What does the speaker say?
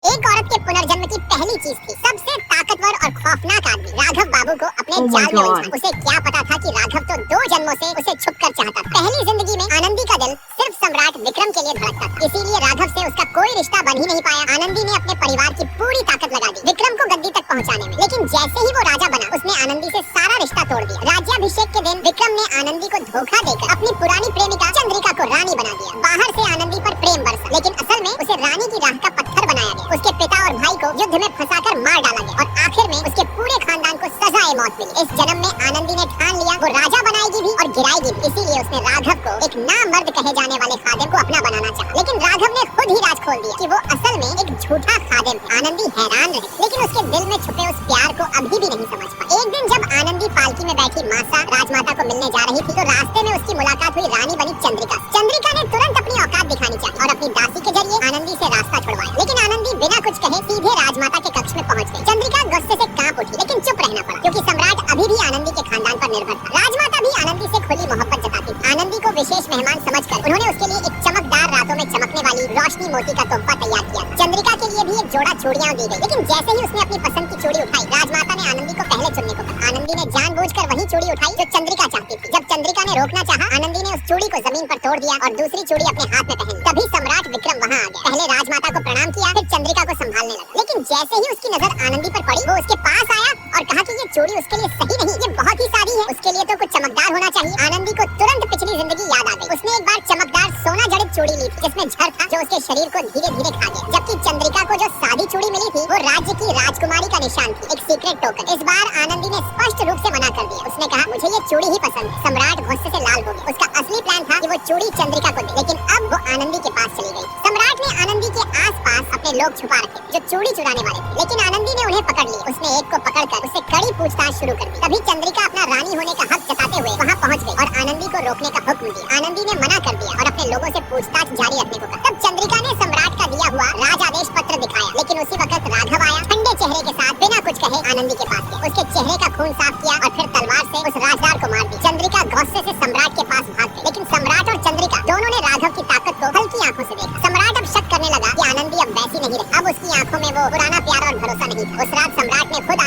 एक औरत के पुनर्जन्म की पहली चीज थी सबसे ताकतवर और खौफनाक आदमी राघव बाबू को अपने जाल में उलझा। उसे क्या पता था कि राघव तो 2 जन्मों से उसे छुपकर चाहता था। पहली जिंदगी में आनंदी का दिल सिर्फ सम्राट विक्रम के लिए धड़कता था, इसीलिए राघव से उसका कोई रिश्ता बन ही नहीं पाया। आनंदी ने अपने परिवार की पूरी ताकत लगा दी विक्रम को गद्दी तक पहुंचाने में, लेकिन जैसे ही वो राजा बना उसने आनंदी से सारा रिश्ता तोड़ दिया। राज्याभिषेक के दिन विक्रम ने आनंदी को धोखा देकर अपनी पुरानी प्रेमिका चंद्रिका को रानी बना दिया। बाहर से आनंदी पर प्रेम बरसा, लेकिन असल में उसे रानी की राह का पत्थर बनाया गया। उसके पिता और भाई को युद्ध में फंसाकर मार डाला गया और आखिर में उसके पूरे खानदान को सजाए मौत मिली। इस जन्म में आनंदी ने ठान लिया वो राजा बनाएगी भी और गिराएगी भी, इसीलिए उसने राघव को एक नामर्द कहे जाने वाले खादिम को अपना बनाना चाहा। लेकिन राघव ने खुद ही राज खोल दिया कि वो असल में एक झूठा खादिम है। आनंदी हैरान रही, लेकिन उसके दिल में छुपे उस प्यार को अभी भी नहीं समझ पाई। एक दिन जब आनंदी पालकी में बैठी मासा राजमाता को मिलने जा रही थी तो रास्ते में उसकी मुलाकात हुई रानी बनी चंद्रिका। चंद्रिका ने तुरंत अपनी औकात दिखानी चाहिए और अपनी दासी के जरिए आनंदी से रास्ता छुड़वाया, लेकिन आनंदी बिना कुछ कहे सीधे राजमाता के कक्ष में पहुंच गई। चंद्रिका गुस्से से कांप उठी, लेकिन चुप रहना पड़ा क्योंकि सम्राट अभी भी आनंदी के खानदान पर निर्भर था। राजमाता भी आनंदी से खुली मोहब्बत जताती थी। आनंदी को विशेष मेहमान समझकर उन्होंने उसके लिए एक चमकदार रातों में चमकने वाली रोशनी मोती का तोहफा तैयार किया। चंद्रिका के लिए भी एक जोड़ा चूड़ियां दी गई, लेकिन जैसे ही उसने अपनी पसंद की चूड़ी उठाई राजमाता ने आनंदी को पहले चुनने को कहा। आनंदी ने जानबूझकर वही चूड़ी उठाई जो चंद्रिका चाहती थी। जब चंद्रिका ने रोकना चाहा, आनंदी ने उस चूड़ी को जमीन पर तोड़ दिया और दूसरी चूड़ी अपने हाथ में पहन ली। तभी सम्राट विक्रम वहाँ आ गया। पहले राजमाता को प्रणाम किया, फिर चंद्रिका को संभालने लगा, लेकिन जैसे ही उसकी नजर आनंदी पर पड़ी वो उसके पास आया और कहा कि ये चूड़ी उसके लिए सही नहीं, ये बहुत ही सादी है, उसके लिए तो कुछ चमकदार होना चाहिए। आनंदी को तुरंत पिछली जिंदगी याद आ गई। उसने एक बार चमकदार सोना जड़ित चूड़ी ली थी जिसमें झर था जो उसके शरीर को धीरे धीरे खा गया, जबकि चंद्रिका को जो सादी चूड़ी मिली थी वो राज्य की राजकुमारी का निशान थी, एक सीक्रेट टोकन। इस बार आनंदी ने स्पष्ट रूप से मना कर दिया। उसने कहा मुझे ये चूड़ी ही पसंद है। सम्राट गुस्से से लाल हो गया। उसका असली प्लान था कि वो चूड़ी चंद्रिका को दे, लेकिन अब वो आनंदी के पास चली गई। सम्राट ने आनंदी के आसपास अपने लोग छुपा रखे जो चूड़ी चुराने वाले थे, लेकिन आनंदी ने उन्हें पकड़ लिया। उसने एक को पकड़कर उससे कड़ी पूछताछ शुरू कर दी। तभी चंद्रिका अपना रानी होने का हक जताते हुए वहाँ पहुँच गई और आनंदी को रोकने का हुक्म दिया। आनंदी ने मना कर दिया और अपने लोगों से पूछताछ जारी रखने को कहा। तब चंद्रिका ने सम्राट का दिया हुआ राज आदेश पत्र दिखाया, लेकिन उसी वक्त राघव आया, ठंडे चेहरे के साथ बिना कुछ कहे आनंदी के पास गया। उसके चेहरे का खून साफ किया और फिर तलवार से उस राजदार को मार दी। चंद्रिका गुस्से से सम्राट के पास भाग गई, लेकिन सम्राट और चंद्रिका दोनों ने राघव की ताकत को हल्की आंखों से देखा। सम्राट अब शक करने लगा कि आनंदी अब वैसी नहीं रही। अब उसकी आंखों में वो पुराना प्यार और भरोसा नहीं था। उस रात सम्राट ने खुद